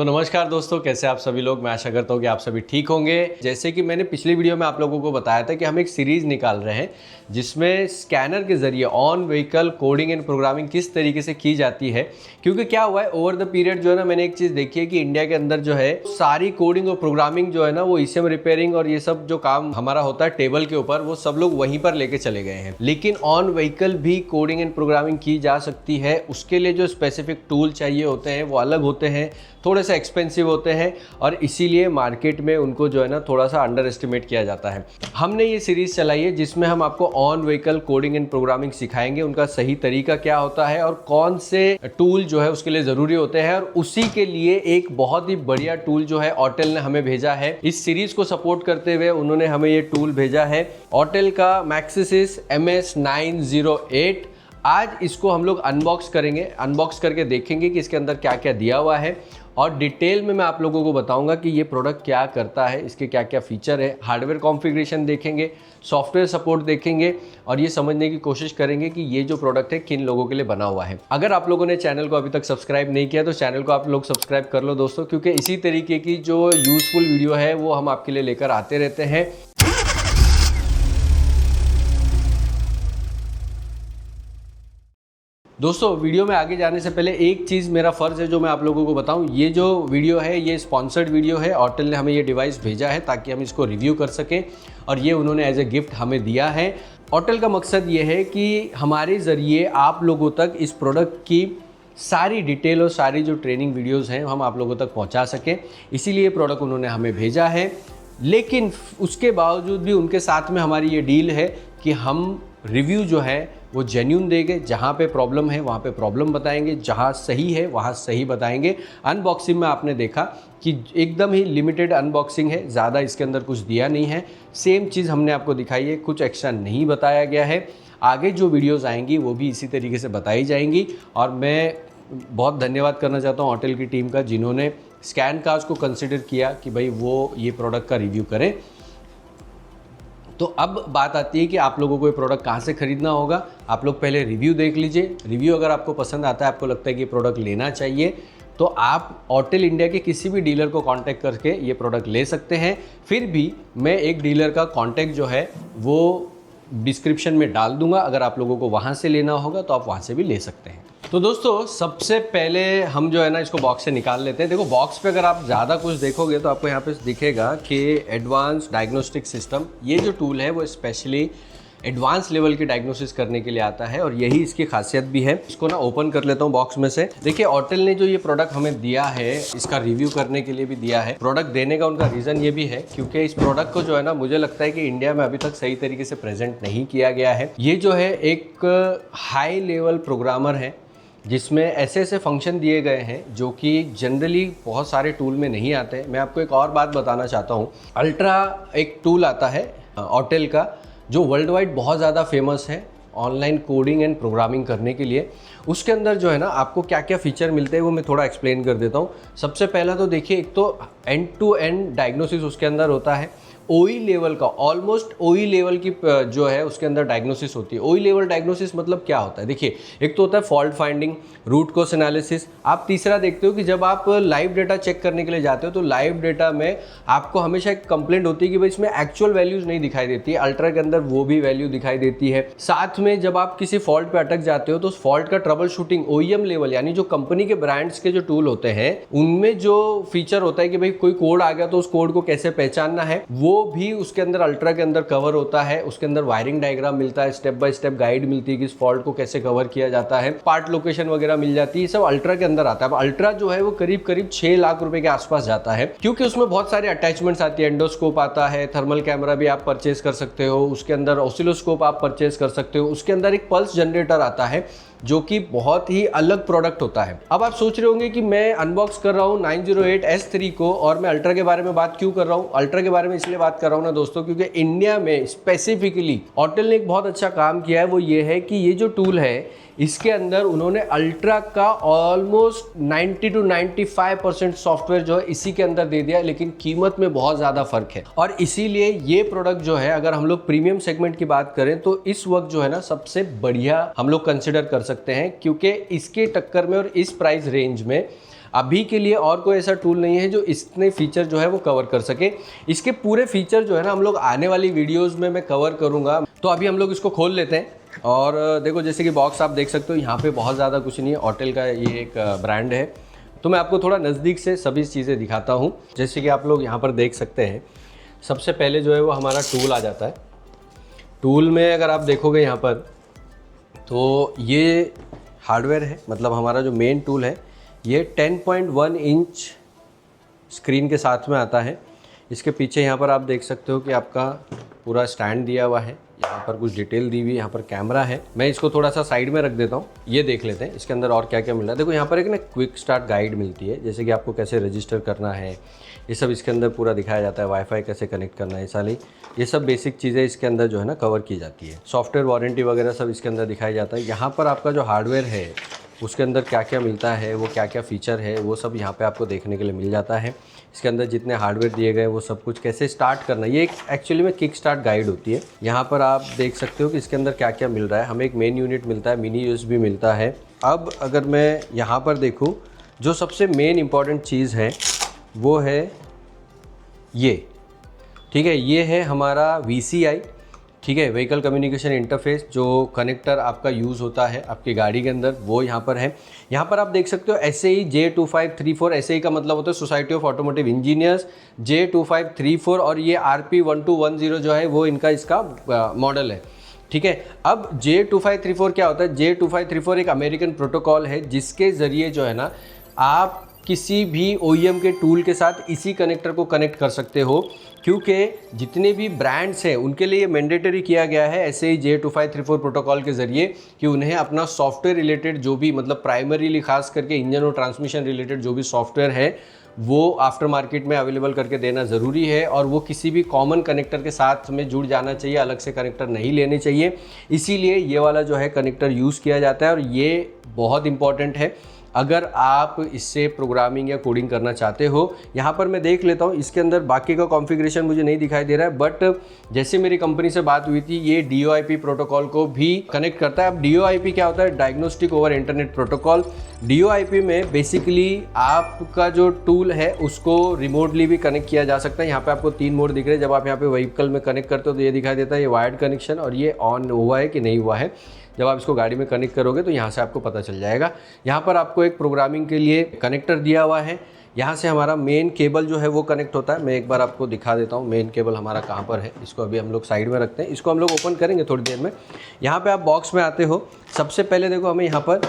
तो नमस्कार दोस्तों, कैसे आप सभी लोग। मैं आशा करता हूँ कि आप सभी ठीक होंगे। जैसे कि मैंने पिछली वीडियो में आप लोगों को बताया था कि हम एक सीरीज़ निकाल रहे हैं जिसमें स्कैनर के ज़रिए on vehicle coding and programming किस तरीके से की जाती है। क्योंकि क्या हुआ है, ओवर द पीरियड जो है ना, मैंने एक चीज़ देखी है कि इंडिया के अंदर जो है सारी कोडिंग और प्रोग्रामिंग जो है ना, वो ईसीएम रिपेयरिंग और ये सब जो काम हमारा होता है टेबल के ऊपर, वो सब लोग वहीं पर लेके चले गए हैं। लेकिन ऑन व्हीकल भी कोडिंग एंड प्रोग्रामिंग की जा सकती है। उसके लिए जो स्पेसिफिक टूल चाहिए होते हैं वो अलग होते हैं, थोड़े से एक्सपेंसिव होते हैं और इसीलिए मार्केट में उनको जो है ना थोड़ा सा अंडर एस्टिमेट किया जाता है। हमने ये सीरीज़ चलाई है जिसमें हम आपको on vehicle coding and programming सिखाएंगे, उनका सही तरीका क्या होता है और कौन से टूल जो है उसके लिए ज़रूरी होते हैं। और उसी के लिए एक बहुत ही बढ़िया टूल जो है ऑटेल ने हमें भेजा है। इस सीरीज़ को सपोर्ट करते हुए उन्होंने हमें ये टूल भेजा है, ऑटेल का मैक्सिसिस MS908। आज इसको हम लोग अनबॉक्स करेंगे, अनबॉक्स करके देखेंगे कि इसके अंदर क्या क्या दिया हुआ है और डिटेल में मैं आप लोगों को बताऊंगा कि ये प्रोडक्ट क्या करता है, इसके क्या क्या फीचर है। हार्डवेयर कॉन्फ़िगरेशन देखेंगे, सॉफ्टवेयर सपोर्ट देखेंगे और ये समझने की कोशिश करेंगे कि ये जो प्रोडक्ट है किन लोगों के लिए बना हुआ है। अगर आप लोगों ने चैनल को अभी तक सब्सक्राइब नहीं किया तो चैनल को आप लोग सब्सक्राइब कर लो दोस्तों, क्योंकि इसी तरीके की जो यूज़फुल वीडियो है वो हम आपके लिए लेकर आते रहते हैं। दोस्तों, वीडियो में आगे जाने से पहले एक चीज़ मेरा फ़र्ज़ है जो मैं आप लोगों को बताऊं। ये जो वीडियो है ये स्पॉन्सर्ड वीडियो है। ऑटेल ने हमें ये डिवाइस भेजा है ताकि हम इसको रिव्यू कर सकें और ये उन्होंने एज ए गिफ्ट हमें दिया है। ऑटेल का मकसद ये है कि हमारे ज़रिए आप लोगों तक इस प्रोडक्ट की सारी डिटेल और सारी जो ट्रेनिंग वीडियोज़ हैं हम आप लोगों तक पहुँचा सकें, इसीलिए प्रोडक्ट उन्होंने हमें भेजा है। लेकिन उसके बावजूद भी उनके साथ में हमारी ये डील है कि हम रिव्यू जो है वो जेन्यून देंगे। जहाँ पे प्रॉब्लम है वहाँ पे प्रॉब्लम बताएंगे, जहाँ सही है वहाँ सही बताएंगे। अनबॉक्सिंग में आपने देखा कि एकदम ही लिमिटेड अनबॉक्सिंग है, ज़्यादा इसके अंदर कुछ दिया नहीं है। सेम चीज़ हमने आपको दिखाई है, कुछ एक्स्ट्रा नहीं बताया गया है। आगे जो वीडियोज़ आएंगी वो भी इसी तरीके से बताई जाएंगी। और मैं बहुत धन्यवाद करना चाहता हूँ होटल की टीम का, जिन्होंने स्कैन कार्ड्स को कंसिडर किया कि भाई वो ये प्रोडक्ट का रिव्यू करें। तो अब बात आती है कि आप लोगों को ये प्रोडक्ट कहाँ से ख़रीदना होगा। आप लोग पहले रिव्यू देख लीजिए। रिव्यू अगर आपको पसंद आता है, आपको लगता है कि ये प्रोडक्ट लेना चाहिए, तो आप ऑटेल इंडिया के किसी भी डीलर को कांटेक्ट करके ये प्रोडक्ट ले सकते हैं। फिर भी मैं एक डीलर का कांटेक्ट जो है वो डिस्क्रिप्शन में डाल दूंगा, अगर आप लोगों को वहाँ से लेना होगा तो आप वहाँ से भी ले सकते हैं। तो दोस्तों, सबसे पहले हम जो है ना इसको बॉक्स से निकाल लेते हैं। देखो, बॉक्स पे अगर आप ज़्यादा कुछ देखोगे तो आपको यहाँ पे दिखेगा कि एडवांस डायग्नोस्टिक सिस्टम। ये जो टूल है वो स्पेशली एडवांस लेवल की डायग्नोसिस करने के लिए आता है और यही इसकी खासियत भी है। इसको ना ओपन कर लेता हूँ बॉक्स में से। देखिए, ऑटेल ने जो ये प्रोडक्ट हमें दिया है, इसका रिव्यू करने के लिए भी दिया है। प्रोडक्ट देने का उनका रीज़न ये भी है क्योंकि इस प्रोडक्ट को जो है ना, मुझे लगता है कि इंडिया में अभी तक सही तरीके से प्रेजेंट नहीं किया गया है। ये जो है एक हाई लेवल प्रोग्रामर है जिसमें ऐसे ऐसे फंक्शन दिए गए हैं जो कि जनरली बहुत सारे टूल में नहीं आते हैं। मैं आपको एक और बात बताना चाहता हूँ। अल्ट्रा एक टूल आता है ऑटेल का, जो वर्ल्ड वाइड बहुत ज़्यादा फेमस है ऑनलाइन कोडिंग एंड प्रोग्रामिंग करने के लिए। उसके अंदर जो है ना आपको क्या क्या फ़ीचर मिलते हैं वो मैं थोड़ा एक्सप्लेन कर देता हूँ। सबसे पहला तो देखिए, एक तो एंड टू एंड डायग्नोसिस उसके अंदर होता है। ओई लेवल का, ऑलमोस्ट ओई लेवल की जो है उसके अंदर डायग्नोसिस होती है। ओई लेवल डायग्नोसिस मतलब क्या होता है? देखिए, एक तो होता है fault finding, root cause analysis. आप तीसरा देखते हो कि जब आप लाइव डेटा चेक करने के लिए जाते हो तो लाइव डेटा में आपको हमेशा एक कंप्लेंट होती है कि भाई इसमें एक्चुअल वैल्यूज नहीं दिखाई देती है। अल्ट्रा के अंदर वो भी वैल्यू दिखाई देती है। साथ में जब आप किसी फॉल्ट पे अटक जाते हो तो उस फॉल्ट का ट्रबल शूटिंग OEM लेवल, यानी जो कंपनी के ब्रांड्स के जो टूल होते हैं उनमें जो फीचर होता है कि भाई कोई कोड आ गया तो उस कोड को कैसे पहचानना है, वो भी उसके अंदर अल्ट्रा के अंदर कवर होता है। उसके अंदर वायरिंग डायग्राम मिलता है, स्टेप बाय स्टेप गाइड मिलती है कि इस फॉल्ट को कैसे कवर किया जाता है, पार्ट लोकेशन वगैरह मिल जाती है। सब अल्ट्रा के अंदर आता है। अब अल्ट्रा जो है वो करीब करीब 6 लाख रुपए के आसपास जाता है, क्योंकि उसमें बहुत सारे अटैचमेंट्स आती है। एंडोस्कोप आता है, थर्मल कैमरा भी आप परचेज कर सकते हो, उसके अंदर ऑसिलोस्कोप आप परचेज कर सकते हो, उसके अंदर एक पल्स जनरेटर आता है जो कि बहुत ही अलग प्रोडक्ट होता है। अब आप सोच रहे होंगे कि मैं अनबॉक्स कर रहा हूँ 908S3 को और मैं अल्ट्रा के बारे में बात क्यों कर रहा हूँ। अल्ट्रा के बारे में इसलिए बात कर रहा हूँ ना दोस्तों, क्योंकि इंडिया में स्पेसिफिकली ऑटेल ने एक बहुत अच्छा काम किया है। वो ये है कि ये जो टूल है इसके अंदर उन्होंने अल्ट्रा का ऑलमोस्ट 90 to 95% सॉफ्टवेयर जो है इसी के अंदर दे दिया, लेकिन कीमत में बहुत ज़्यादा फर्क है। और इसीलिए ये प्रोडक्ट जो है, अगर हम लोग प्रीमियम सेगमेंट की बात करें तो इस वक्त जो है ना सबसे बढ़िया हम लोग कंसिडर कर सकते हैं, क्योंकि इसके टक्कर में और इस प्राइस रेंज में अभी के लिए और कोई ऐसा टूल नहीं है जो इतने फीचर जो है वो कवर कर सके। इसके पूरे फीचर जो है ना हम लोग आने वाली वीडियोज़ में मैं कवर करूँगा। तो अभी हम लोग इसको खोल लेते हैं और देखो जैसे कि बॉक्स आप देख सकते हो, यहाँ पे बहुत ज़्यादा कुछ नहीं है। ऑटेल का ये एक ब्रांड है, तो मैं आपको थोड़ा नज़दीक से सभी चीज़ें दिखाता हूँ। जैसे कि आप लोग यहाँ पर देख सकते हैं, सबसे पहले जो है वो हमारा टूल आ जाता है। टूल में अगर आप देखोगे यहाँ पर तो ये हार्डवेयर है, मतलब हमारा जो मेन टूल है ये 10.1 इंच स्क्रीन के साथ में आता है। इसके पीछे यहाँ पर आप देख सकते हो कि आपका पूरा स्टैंड दिया हुआ है, यहाँ पर कुछ डिटेल दी हुई, यहाँ पर कैमरा है। मैं इसको थोड़ा सा साइड में रख देता हूँ, ये देख लेते हैं इसके अंदर और क्या क्या मिल रहा है। देखो यहाँ पर एक ना क्विक स्टार्ट गाइड मिलती है, जैसे कि आपको कैसे रजिस्टर करना है ये सब इसके अंदर पूरा दिखाया जाता है। वाईफाई कैसे कनेक्ट करना है, साली ये सब बेसिक चीज़ें इसके अंदर जो है ना कवर की जाती है। सॉफ्टवेयर वारंटी वगैरह सब इसके अंदर दिखाया जाता है। यहाँ पर आपका जो हार्डवेयर है उसके अंदर क्या क्या मिलता है, वो क्या क्या फ़ीचर है, वो सब यहाँ पे आपको देखने के लिए मिल जाता है। इसके अंदर जितने हार्डवेयर दिए गए वो सब कुछ कैसे स्टार्ट करना है, ये एक एक्चुअली में किक स्टार्ट गाइड होती है। यहाँ पर आप देख सकते हो कि इसके अंदर क्या क्या मिल रहा है। हमें एक मेन यूनिट मिलता है, मिनी यूएसबी मिलता है। अब अगर मैं यहाँ पर देखूँ, जो सबसे मेन इम्पॉर्टेंट चीज़ है वो है ये, ठीक है, ये है हमारा VCI, ठीक है, व्हीकल कम्युनिकेशन इंटरफेस। जो कनेक्टर आपका यूज़ होता है आपकी गाड़ी के अंदर वो यहाँ पर है। यहाँ पर आप देख सकते हो SAE J2534, SAE का मतलब होता है society of automotive engineers, J2534, और ये RP1210 जो है वो इसका मॉडल है, ठीक है। अब J2534 क्या होता है? J2534 एक अमेरिकन प्रोटोकॉल है जिसके ज़रिए जो है ना आप किसी भी OEM के टूल के साथ इसी कनेक्टर को कनेक्ट कर सकते हो, क्योंकि जितने भी ब्रांड्स हैं उनके लिए मैंडेटरी किया गया है SAE J2534 प्रोटोकॉल के ज़रिए कि उन्हें अपना सॉफ्टवेयर रिलेटेड जो भी, मतलब प्राइमरीली खास करके इंजन और ट्रांसमिशन रिलेटेड जो भी सॉफ्टवेयर है वो आफ्टर मार्केट में अवेलेबल करके देना ज़रूरी है, और वो किसी भी कॉमन कनेक्टर के साथ में जुड़ जाना चाहिए, अलग से कनेक्टर नहीं लेने चाहिए। इसीलिए ये वाला जो है कनेक्टर यूज़ किया जाता है और ये बहुत इंपॉर्टेंट है अगर आप इससे प्रोग्रामिंग या कोडिंग करना चाहते हो। यहाँ पर मैं देख लेता हूँ, इसके अंदर बाकी का कॉन्फ़िगरेशन मुझे नहीं दिखाई दे रहा है, बट जैसे मेरी कंपनी से बात हुई थी ये DOIP प्रोटोकॉल को भी कनेक्ट करता है। अब DOIP क्या होता है? Diagnostic over internet protocol. DOIP में बेसिकली आपका जो टूल है उसको रिमोटली भी कनेक्ट किया जा सकता है। यहाँ पे आपको 3 मोड दिख रहे हैं। जब आप यहाँ पे व्हीकल में कनेक्ट करते हो तो ये दिखाई देता है ये वायर्ड कनेक्शन, और ये ऑन हुआ है कि नहीं हुआ है। जब आप इसको गाड़ी में कनेक्ट करोगे तो यहाँ से आपको पता चल जाएगा। यहाँ पर आपको एक प्रोग्रामिंग के लिए कनेक्टर दिया हुआ है। यहाँ से हमारा मेन केबल जो है वो कनेक्ट होता है। मैं एक बार आपको दिखा देता हूँ मेन केबल हमारा कहाँ पर है। इसको अभी हम लोग साइड में रखते हैं, इसको हम लोग ओपन करेंगे थोड़ी देर में। यहाँ पे आप बॉक्स में आते हो, सबसे पहले देखो हमें यहाँ पर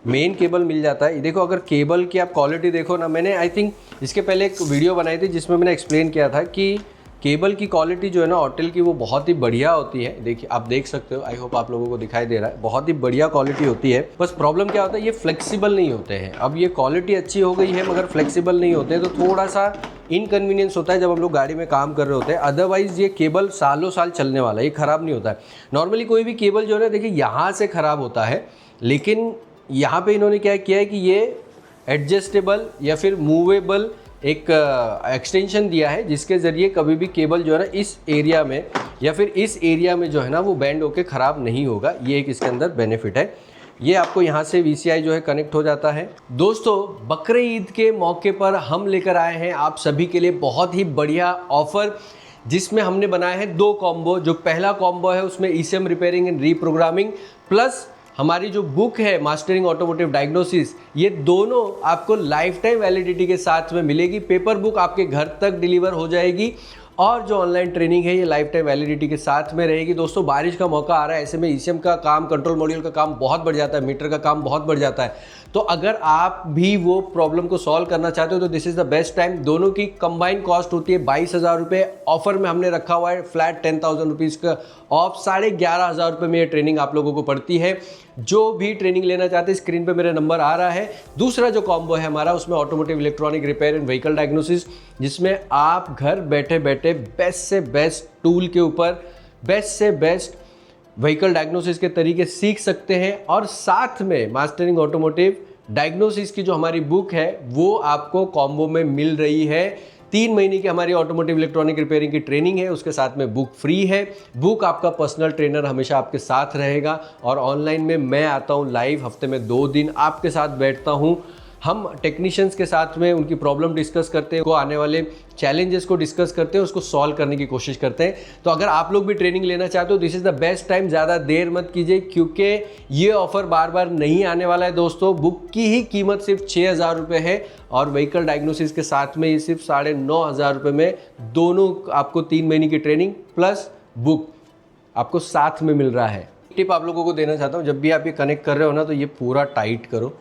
मेन केबल मिल जाता है। देखो अगर केबल की आप क्वालिटी देखो ना, मैंने आई थिंक इसके पहले एक वीडियो बनाई थी जिसमें मैंने एक्सप्लेन किया था कि केबल की क्वालिटी जो है ना ऑटेल की वो बहुत ही बढ़िया होती है। देखिए आप देख सकते हो, आई होप आप लोगों को दिखाई दे रहा है, बहुत ही बढ़िया क्वालिटी होती है। बस प्रॉब्लम क्या होता है, ये फ्लेक्सिबल नहीं होते हैं। अब ये क्वालिटी अच्छी हो गई है मगर फ्लेक्सिबल नहीं होते हैं, तो थोड़ा सा इनकन्वीनियंस होता है जब हम लोग गाड़ी में काम कर रहे होते हैं। अदरवाइज़ ये केबल सालों साल चलने वाला है, ये ख़राब नहीं होता है। नॉर्मली कोई भी केबल जो है ना, देखिए यहाँ से ख़राब होता है, लेकिन यहाँ पर इन्होंने क्या किया है कि ये एडजस्टेबल या फिर मूवेबल एक एक्सटेंशन दिया है जिसके ज़रिए कभी भी केबल जो है ना इस एरिया में या फिर इस एरिया में जो है ना वो बैंड होके ख़राब नहीं होगा। ये एक इसके अंदर बेनिफिट है। ये आपको यहाँ से VCI जो है कनेक्ट हो जाता है। दोस्तों बकरे ईद के मौके पर हम लेकर आए हैं आप सभी के लिए बहुत ही बढ़िया ऑफ़र, जिसमें हमने बनाए हैं 2 कॉम्बो। जो पहला कॉम्बो है उसमें ECM repairing and reprogramming plus हमारी जो बुक है मास्टरिंग ऑटोमोटिव डायग्नोसिस, ये दोनों आपको लाइफ टाइम वैलिडिटी के साथ में मिलेगी। पेपर बुक आपके घर तक डिलीवर हो जाएगी और जो ऑनलाइन ट्रेनिंग है ये लाइफ टाइम वैलिडिटी के साथ में रहेगी। दोस्तों बारिश का मौका आ रहा है, ऐसे में ECM का काम, कंट्रोल मॉड्यूल का काम बहुत बढ़ जाता है, मीटर का काम बहुत बढ़ जाता है। तो अगर आप भी वो प्रॉब्लम को सॉल्व करना चाहते हो तो this is the best time. दोनों की कंबाइंड कॉस्ट होती है 22,000 रुपये। ऑफर में हमने रखा हुआ है फ्लैट 10,000 रुपीज़ का ऑफ, 11,500 रुपये में ये ट्रेनिंग आप लोगों को पड़ती है। जो भी ट्रेनिंग लेना चाहते हैं स्क्रीन पे मेरा नंबर आ रहा है। दूसरा जो कॉम्बो है हमारा उसमें automotive electronic repair and vehicle diagnosis, जिसमें आप घर बैठे बैठे बेस्ट से बेस्ट टूल के ऊपर बेस्ट से बेस्ट व्हीकल डायग्नोसिस के तरीके सीख सकते हैं, और साथ में मास्टरिंग ऑटोमोटिव डायग्नोसिस की जो हमारी बुक है वो आपको कॉम्बो में मिल रही है। 3 महीने की हमारी ऑटोमोटिव इलेक्ट्रॉनिक रिपेयरिंग की ट्रेनिंग है, उसके साथ में बुक फ्री है। बुक आपका पर्सनल ट्रेनर हमेशा आपके साथ रहेगा, और ऑनलाइन में मैं आता हूँ लाइव, हफ्ते में 2 दिन आपके साथ बैठता हूँ। हम टेक्नीशियंस के साथ में उनकी प्रॉब्लम डिस्कस करते हैं, को आने वाले चैलेंजेस को डिस्कस करते हैं, उसको सॉल्व करने की कोशिश करते हैं। तो अगर आप लोग भी ट्रेनिंग लेना चाहते हो, this is the best time, ज़्यादा देर मत कीजिए, क्योंकि ये ऑफर बार बार नहीं आने वाला है दोस्तों। बुक की ही कीमत सिर्फ 6,000 रुपये है और व्हीकल डायग्नोसिस के साथ में ये सिर्फ 9,500 रुपये में दोनों आपको 3 महीने की ट्रेनिंग प्लस बुक आपको साथ में मिल रहा है। टिप आप लोगों को देना चाहता हूँ, जब भी आप ये कनेक्ट कर रहे हो ना, तो ये पूरा टाइट करो,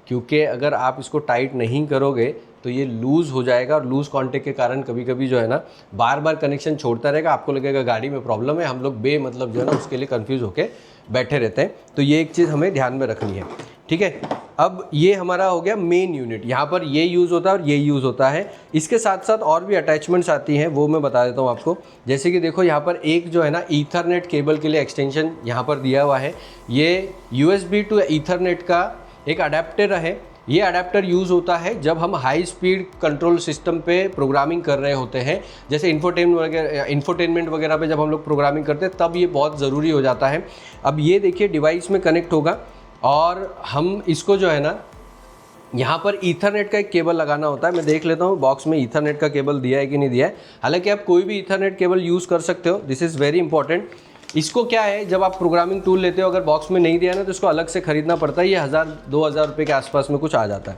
क्योंकि अगर आप इसको टाइट नहीं करोगे तो ये लूज़ हो जाएगा और लूज़ कॉन्टेक्ट के कारण कभी कभी जो है ना बार बार कनेक्शन छोड़ता रहेगा, आपको लगेगा गाड़ी में प्रॉब्लम है। हम लोग मतलब जो है ना उसके लिए कंफ्यूज होके बैठे रहते हैं। तो ये एक चीज़ हमें ध्यान में रखनी है, ठीक है। अब ये हमारा हो गया मेन यूनिट, यहाँ पर ये यूज़ होता है और ये यूज़ होता है। इसके साथ साथ और भी अटैचमेंट्स आती हैं, वो मैं बता देता हूँ आपको। जैसे कि देखो यहाँ पर एक जो है ना ईथरनेट केबल के लिए एक्सटेंशन यहाँ पर दिया हुआ है। ये USB टू ईथरनेट का एक अडेप्टर है। ये अडेप्टर यूज़ होता है जब हम हाई स्पीड कंट्रोल सिस्टम पे प्रोग्रामिंग कर रहे होते हैं, जैसे इंफोटेनमेंट वगैरह पे जब हम लोग प्रोग्रामिंग करते हैं, तब ये बहुत ज़रूरी हो जाता है। अब ये देखिए डिवाइस में कनेक्ट होगा और हम इसको जो है ना यहाँ पर ईथरनेट का एक केबल लगाना होता है। मैं देख लेता हूँ बॉक्स में ईथरनेट का केबल दिया है कि नहीं दिया है। हालांकि आप कोई भी ईथरनेट केबल यूज़ कर सकते हो, दिस इज़ वेरी इंपॉर्टेंट। इसको क्या है, जब आप प्रोग्रामिंग टूल लेते हो, अगर बॉक्स में नहीं दिया ना तो इसको अलग से ख़रीदना पड़ता है। ये 1,000-2,000 रुपये के आसपास में कुछ आ जाता है।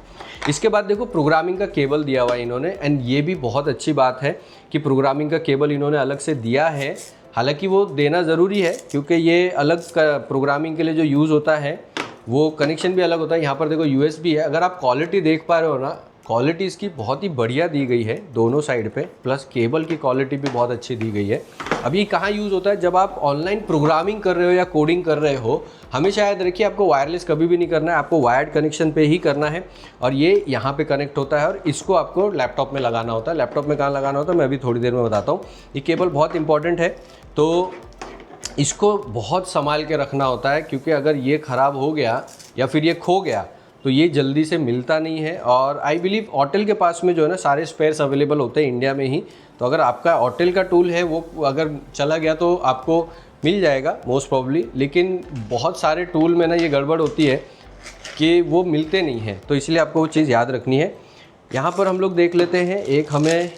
इसके बाद देखो प्रोग्रामिंग का केबल दिया हुआ है इन्होंने, एंड ये भी बहुत अच्छी बात है कि प्रोग्रामिंग का केबल इन्होंने अलग से दिया है। हालांकि वो देना ज़रूरी है, क्योंकि ये अलग प्रोग्रामिंग के लिए जो यूज़ होता है वो कनेक्शन भी अलग होता है। यहाँ पर देखो USB है। अगर आप क्वालिटी देख पा रहे हो ना, क्वालिटी इसकी बहुत ही बढ़िया दी गई है दोनों साइड पे, प्लस केबल की क्वालिटी भी बहुत अच्छी दी गई है। अब ये कहाँ यूज़ होता है, जब आप ऑनलाइन प्रोग्रामिंग कर रहे हो या कोडिंग कर रहे हो। हमेशा याद रखिए आपको वायरलेस कभी भी नहीं करना है, आपको वायर्ड कनेक्शन पे ही करना है। और ये यहाँ पे कनेक्ट होता है और इसको आपको लैपटॉप में लगाना होता है। लैपटॉप में कहाँ लगाना होता है मैं अभी थोड़ी देर में बताता हूँ। ये केबल बहुत इंपॉर्टेंट है, तो इसको बहुत संभाल के रखना होता है, क्योंकि अगर ये ख़राब हो गया या फिर ये खो गया तो ये जल्दी से मिलता नहीं है। और आई बिलीव ऑटेल के पास में जो है ना सारे स्पेयर्स अवेलेबल होते हैं इंडिया में ही। तो अगर आपका ऑटेल का टूल है वो अगर चला गया तो आपको मिल जाएगा मोस्ट प्रॉब्ली, लेकिन बहुत सारे टूल में ना ये गड़बड़ होती है कि वो मिलते नहीं हैं, तो इसलिए आपको वो चीज़ याद रखनी है। यहाँ पर हम लोग देख लेते हैं, हमें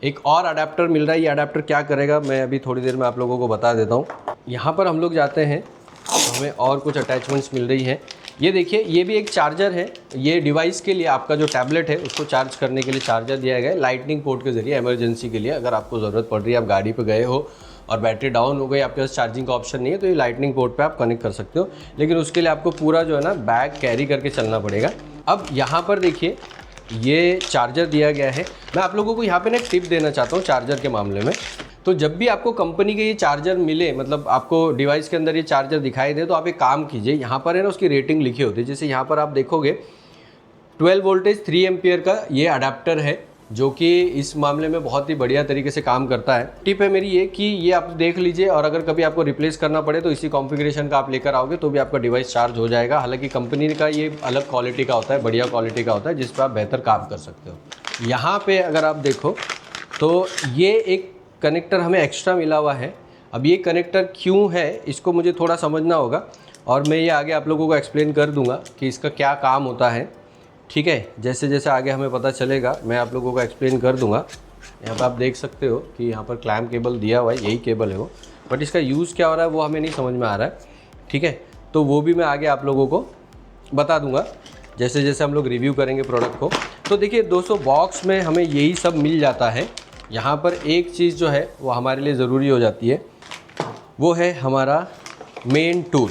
एक और अडेप्टर मिल रहा है। ये अडेप्टर क्या करेगा मैं अभी थोड़ी देर में आप लोगों को बता देता हूँ। यहाँ पर हम लोग जाते हैं तो हमें और कुछ अटैचमेंट्स मिल रही है। ये देखिए, ये भी एक चार्जर है। ये डिवाइस के लिए आपका जो टैबलेट है उसको चार्ज करने के लिए चार्जर दिया गया है लाइटनिंग पोर्ट के ज़रिए, इमरजेंसी के लिए। अगर आपको ज़रूरत पड़ रही है, आप गाड़ी पे गए हो और बैटरी डाउन हो गई, आपके पास चार्जिंग का ऑप्शन नहीं है, तो ये लाइटनिंग पोर्ट पे आप कनेक्ट कर सकते हो। लेकिन उसके लिए आपको पूरा जो है ना बैग कैरी करके चलना पड़ेगा। अब यहाँ पर देखिए ये चार्जर दिया गया है। मैं आप लोगों को यहाँ पे ना एक टिप देना चाहता हूँ चार्जर के मामले में। तो जब भी आपको कंपनी के ये चार्जर मिले, मतलब आपको डिवाइस के अंदर ये चार्जर दिखाई दे, तो आप एक काम कीजिए, यहाँ पर है ना उसकी रेटिंग लिखी होती है। जैसे यहाँ पर आप देखोगे 12 वोल्टेज 3 एम्पियर का ये अडेप्टर है, जो कि इस मामले में बहुत ही बढ़िया तरीके से काम करता है। टिप है मेरी ये कि ये आप देख लीजिए, और अगर कभी आपको रिप्लेस करना पड़े तो इसी कॉन्फ़िगरेशन का आप लेकर आओगे तो भी आपका डिवाइस चार्ज हो जाएगा। हालांकि कंपनी का ये अलग क्वालिटी का होता है, बढ़िया क्वालिटी का होता है, जिस पर आप बेहतर काम कर सकते हो। यहाँ पर अगर आप देखो तो ये एक कनेक्टर हमें एक्स्ट्रा मिला हुआ है। अब ये कनेक्टर क्यों है इसको मुझे थोड़ा समझना होगा, और मैं ये आगे आप लोगों को एक्सप्लेन कर दूंगा कि इसका क्या काम होता है, ठीक है। जैसे जैसे आगे हमें पता चलेगा मैं आप लोगों को एक्सप्लेन कर दूंगा। यहाँ पर आप देख सकते हो कि यहाँ पर क्लैम्प केबल दिया हुआ है, यही केबल है वो, बट इसका यूज़ क्या हो रहा है वो हमें नहीं समझ में आ रहा है, ठीक है। तो वो भी मैं आगे आप लोगों को बता दूँगा जैसे जैसे हम लोग रिव्यू करेंगे प्रोडक्ट को। तो देखिए दोस्तों, बॉक्स में हमें यही सब मिल जाता है। यहाँ पर एक चीज़ जो है वो हमारे लिए ज़रूरी हो जाती है, वो है हमारा मेन टूल।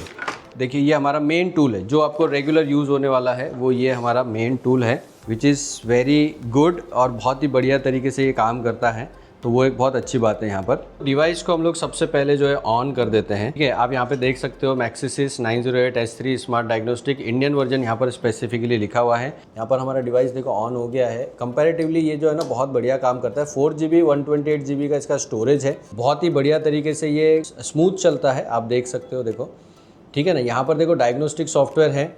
देखिए ये हमारा मेन टूल है जो आपको रेगुलर यूज़ होने वाला है, वो ये हमारा मेन टूल है, विच इज़ वेरी गुड और बहुत ही बढ़िया तरीके से ये काम करता है। तो वो एक बहुत अच्छी बात है। यहाँ पर डिवाइस को हम लोग सबसे पहले जो है ऑन कर देते हैं, ठीक है। आप यहाँ पे देख सकते हो मैक्सिसिस 908S3 smart diagnostic, Indian version यहाँ पर स्पेसिफिकली लिखा हुआ है। यहाँ पर हमारा डिवाइस देखो ऑन हो गया है। कंपैरेटिवली ये जो है ना बहुत बढ़िया काम करता है। 4GB 128GB का इसका स्टोरेज है, बहुत ही बढ़िया तरीके से ये स्मूथ चलता है, आप देख सकते हो, देखो ठीक है ना। यहाँ पर देखो डायग्नोस्टिक सॉफ्टवेयर है।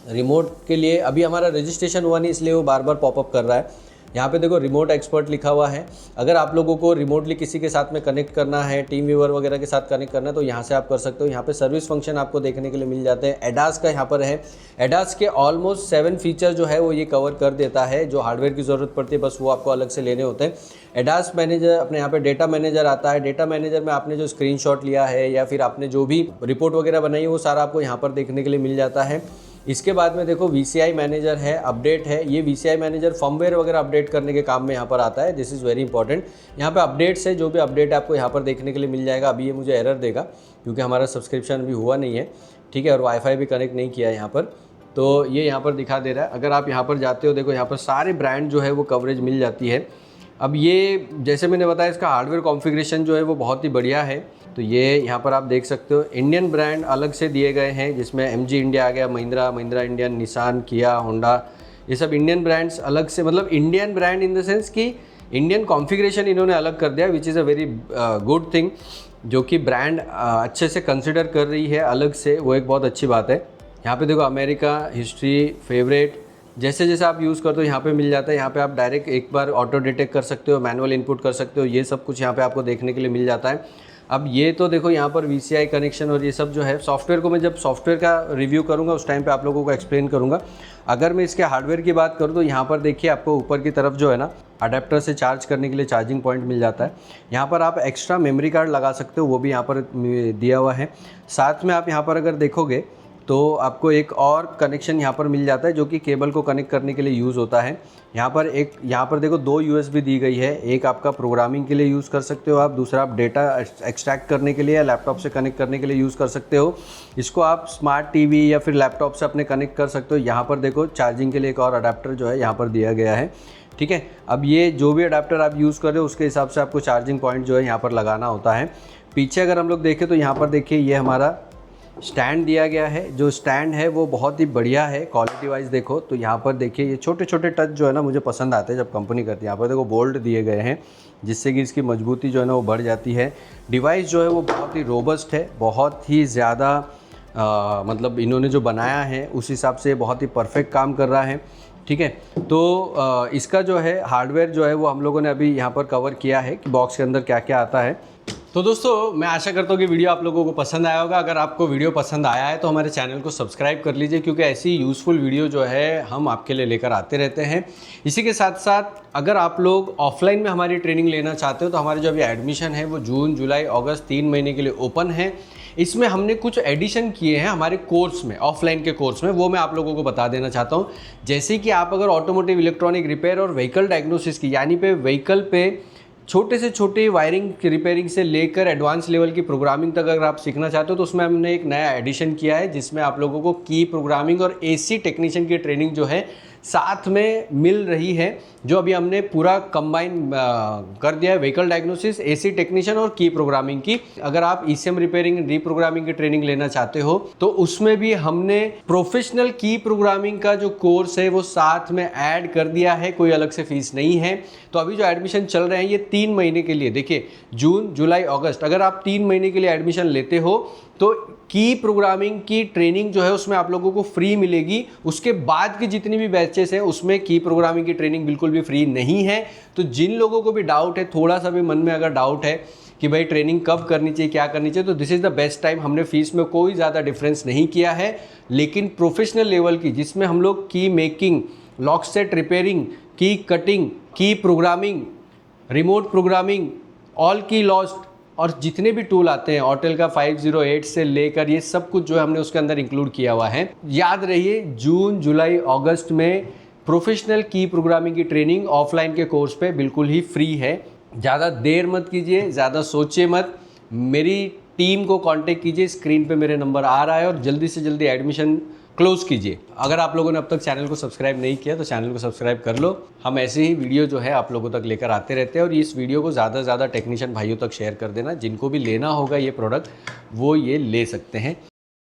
रिमोट के लिए अभी हमारा रजिस्ट्रेशन हुआ नहीं, इसलिए वो बार बार पॉपअप कर रहा है। यहाँ पे देखो रिमोट एक्सपर्ट लिखा हुआ है। अगर आप लोगों को रिमोटली किसी के साथ में कनेक्ट करना है, टीम व्यूअर वगैरह के साथ कनेक्ट करना है, तो यहाँ से आप कर सकते हो। यहाँ पे सर्विस फंक्शन आपको देखने के लिए मिल जाते हैं। एडास का यहाँ पर है। एडास के ऑलमोस्ट 7 फीचर जो है वो ये कवर कर देता है। जो हार्डवेयर की ज़रूरत पड़ती है बस वो आपको अलग से लेने होते हैं। एडास मैनेजर, अपने यहाँ पे डेटा मैनेजर आता है। डेटा मैनेजर में आपने जो स्क्रीनशॉट लिया है या फिर आपने जो भी रिपोर्ट वगैरह बनाई है वो सारा आपको यहाँ पर देखने के लिए मिल जाता है। इसके बाद में देखो VCI मैनेजर है, अपडेट है। ये VCI मैनेजर फर्मवेयर वगैरह अपडेट करने के काम में यहाँ पर आता है। This is very important. यहाँ पे अपडेट्स है, जो भी अपडेट आपको यहाँ पर देखने के लिए मिल जाएगा। अभी ये मुझे एरर देगा क्योंकि हमारा सब्सक्रिप्शन अभी हुआ नहीं है, ठीक है, और वाईफाई भी कनेक्ट नहीं किया है यहाँ पर, तो ये यहाँ पर दिखा दे रहा है। अगर आप यहाँ पर जाते हो, देखो यहाँ पर सारे ब्रांड जो है वो कवरेज मिल जाती है। अब ये जैसे मैंने बताया, इसका हार्डवेयर कॉन्फ़िगरेशन जो है वो बहुत ही बढ़िया है। तो ये यहाँ पर आप देख सकते हो। इंडियन ब्रांड अलग से दिए गए हैं, जिसमें MG इंडिया आ गया, महिंद्रा इंडियन, निसान, किया, होंडा, ये सब इंडियन ब्रांड्स अलग से, मतलब Indian brand in the sense कि इंडियन कॉन्फ़िगरेशन इन्होंने अलग कर दिया, which is a very good thing. जो कि ब्रांड अच्छे से कंसिडर कर रही है अलग से, वो एक बहुत अच्छी बात है। यहाँ पे देखो अमेरिका, हिस्ट्री, फेवरेट, जैसे जैसे आप यूज़ करते हो यहाँ पे मिल जाता है। यहाँ पे आप डायरेक्ट एक बार ऑटो डिटेक्ट कर सकते हो, मैनुअल इनपुट कर सकते हो, ये सब कुछ यहाँ पे आपको देखने के लिए मिल जाता है। अब ये तो देखो यहाँ पर VCI कनेक्शन और ये सब जो है, सॉफ्टवेयर को मैं जब सॉफ्टवेयर का रिव्यू करूँगा उस टाइम पे आप लोगों को एक्सप्लेन करूँगा। अगर मैं इसके हार्डवेयर की बात करूँ तो यहाँ पर देखिए आपको ऊपर की तरफ जो है ना, अडेप्टर से चार्ज करने के लिए चार्जिंग पॉइंट मिल जाता है। यहाँ पर आप एक्स्ट्रा मेमोरी कार्ड लगा सकते हो, वो भी यहाँ पर दिया हुआ है। साथ में आप यहाँ पर अगर देखोगे तो आपको एक और कनेक्शन यहाँ पर मिल जाता है, जो कि केबल को कनेक्ट करने के लिए यूज़ होता है। यहाँ पर देखो 2 USB दी गई है। एक आपका प्रोग्रामिंग के लिए यूज़ कर सकते हो आप, दूसरा आप डेटा एक्सट्रैक्ट करने के लिए या लैपटॉप से कनेक्ट करने के लिए यूज़ कर सकते हो। इसको आप स्मार्ट टीवी या फिर लैपटॉप से अपने कनेक्ट कर सकते हो। यहाँ पर देखो चार्जिंग के लिए एक और अडेप्टर जो है यहाँ पर दिया गया है, ठीक है। अब ये जो भी अडेप्टर आप यूज़ कर रहे हो उसके हिसाब से आपको चार्जिंग पॉइंट जो है यहाँ पर लगाना होता है। पीछे अगर हम लोग देखें तो यहाँ पर देखिए ये हमारा स्टैंड दिया गया है। जो स्टैंड है वो बहुत ही बढ़िया है क्वालिटी वाइज। देखो तो यहाँ पर देखिए ये छोटे छोटे टच जो है ना मुझे पसंद आते हैं जब कंपनी करती है। यहाँ पर देखो बोल्ट दिए गए हैं, जिससे कि इसकी मजबूती जो है ना वो बढ़ जाती है। डिवाइस जो है वो बहुत ही रोबस्ट है, बहुत ही ज़्यादा मतलब इन्होंने जो बनाया है उस हिसाब से बहुत ही परफेक्ट काम कर रहा है, ठीक है। तो इसका जो है हार्डवेयर जो है वो हम लोगों ने अभी यहाँ पर कवर किया है कि बॉक्स के अंदर क्या क्या आता है। तो दोस्तों मैं आशा करता हूँ कि वीडियो आप लोगों को पसंद आया होगा। अगर आपको वीडियो पसंद आया है तो हमारे चैनल को सब्सक्राइब कर लीजिए, क्योंकि ऐसी यूज़फुल वीडियो जो है हम आपके लिए लेकर आते रहते हैं। इसी के साथ साथ अगर आप लोग ऑफलाइन में हमारी ट्रेनिंग लेना चाहते हो तो हमारे जो अभी एडमिशन है वो जून, जुलाई, अगस्त 3 महीने के लिए ओपन है। इसमें हमने कुछ एडिशन किए हैं हमारे कोर्स में, ऑफलाइन के कोर्स में, वो मैं आप लोगों को बता देना चाहता हूँ। जैसे कि आप अगर ऑटोमोटिव इलेक्ट्रॉनिक रिपेयर और व्हीकल डायग्नोसिस की, यानी पे व्हीकल पे छोटे से छोटे वायरिंग रिपेयरिंग से लेकर एडवांस लेवल की प्रोग्रामिंग तक अगर आप सीखना चाहते हो तो उसमें हमने एक नया एडिशन किया है, जिसमें आप लोगों को की प्रोग्रामिंग और AC टेक्नीशियन की ट्रेनिंग जो है साथ में मिल रही है। जो अभी हमने पूरा कंबाइन कर दिया है, व्हीकल डायग्नोसिस, AC टेक्नीशियन और की प्रोग्रामिंग की। अगर आप ECM रिपेयरिंग, रीप्रोग्रामिंग की ट्रेनिंग लेना चाहते हो तो उसमें भी हमने प्रोफेशनल की प्रोग्रामिंग का जो कोर्स है वो साथ में ऐड कर दिया है, कोई अलग से फीस नहीं है। तो अभी जो एडमिशन चल रहे हैं ये 3 महीने के लिए, देखिए जून, जुलाई, अगस्त, अगर आप 3 महीने के लिए एडमिशन लेते हो तो की प्रोग्रामिंग की ट्रेनिंग जो है उसमें आप लोगों को फ्री मिलेगी। उसके बाद की जितनी भी बैचेस हैं उसमें की प्रोग्रामिंग की ट्रेनिंग बिल्कुल भी फ्री नहीं है। तो जिन लोगों को भी डाउट है, थोड़ा सा भी मन में अगर डाउट है कि भाई ट्रेनिंग कब करनी चाहिए, क्या करनी चाहिए, तो this is the best time. हमने फीस में कोई ज़्यादा डिफरेंस नहीं किया है, लेकिन प्रोफेशनल लेवल की, जिसमें हम लोग की मेकिंग, लॉक सेट रिपेयरिंग, की कटिंग, की प्रोग्रामिंग, रिमोट प्रोग्रामिंग, ऑल की लॉस्ट और जितने भी टूल आते हैं ऑटेल का 508 से लेकर, ये सब कुछ जो है हमने उसके अंदर इंक्लूड किया हुआ है। याद रहिए जून, जुलाई, अगस्त में प्रोफेशनल की प्रोग्रामिंग की ट्रेनिंग ऑफलाइन के कोर्स पे बिल्कुल ही फ्री है। ज़्यादा देर मत कीजिए, ज़्यादा सोचिए मत, मेरी टीम को कांटेक्ट कीजिए, स्क्रीन पे मेरे नंबर आ रहा है, और जल्दी से जल्दी एडमिशन क्लोज कीजिए। अगर आप लोगों ने अब तक चैनल को सब्सक्राइब नहीं किया तो चैनल को सब्सक्राइब कर लो। हम ऐसे ही वीडियो जो है आप लोगों तक लेकर आते रहते हैं, और इस वीडियो को ज़्यादा से ज़्यादा टेक्नीशियन भाइयों तक शेयर कर देना। जिनको भी लेना होगा ये प्रोडक्ट वो ये ले सकते हैं।